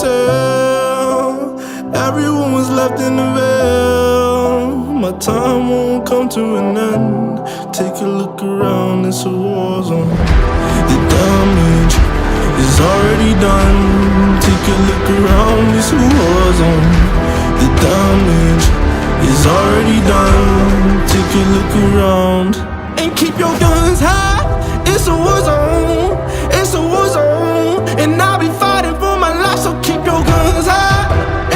tell. Everyone was left in the veil. My time won't come to an end. Take a look around, it's a war zone. The damage is already done. Take a look around, it's a war zone. The damage is already done. Take a look around. And keep your guns high. It's a war zone. It's a war zone. And I'll be fighting for my life, so keep your guns high.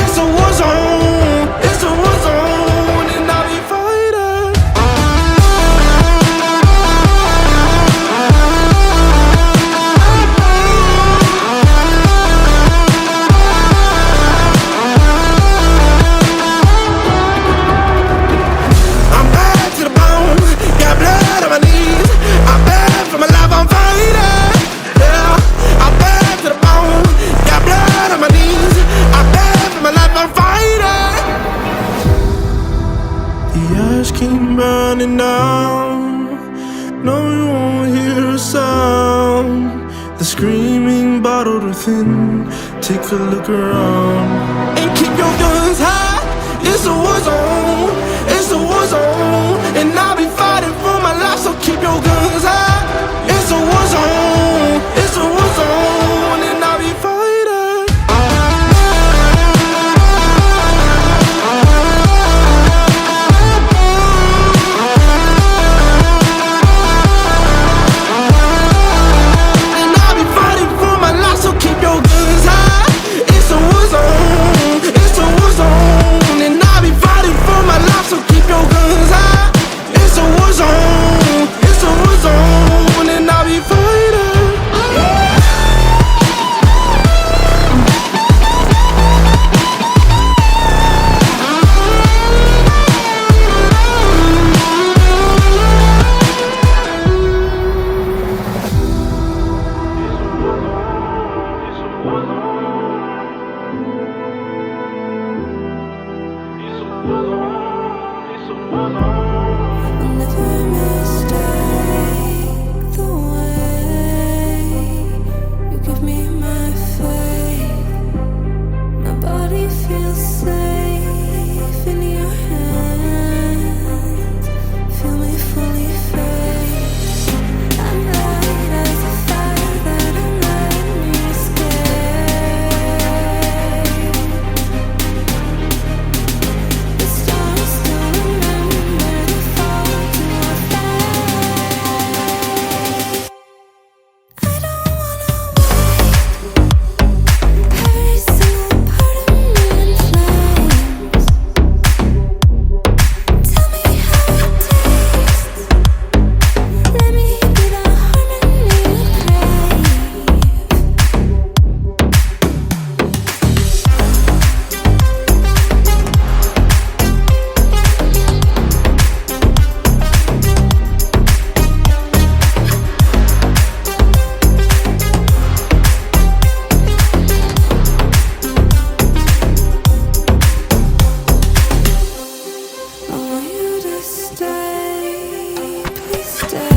It's a war zone. It's a war zone. And I'll be fighting. I'm bad to the bone. Got blood on my knees. I'm bad for my life, I'm fighting. Yeah, I'm bad to the bone. Got blood on my knees. I'm bad for my life, I'm fighting. The ash keep burning down. No one won't hear a sound. The screaming bottled within. Take a look around. And keep your guns high. It's a war zone. It's a war zone. And I'll be fighting for my life, so keep your guns high. It's a war zone. It's a war zone. And I'll be fighting. And I'll be fighting for my life, so keep your guns high. It's a war zone. It's a war zone. And I'll be fighting for my life, so keep your guns high. It's a war zone. It's a war zone. And I'll be fighting. Never mistake the way you give me my faith. My body feels safe in your hands. Feel me fully face. I'm light as a fire that I'm letting me escape. The stars still remember the fall to our face. I don't wanna wait. Every single part of me in flames. Tell me how it tastes. Let me be the harmony you crave. I want you to stay, please stay.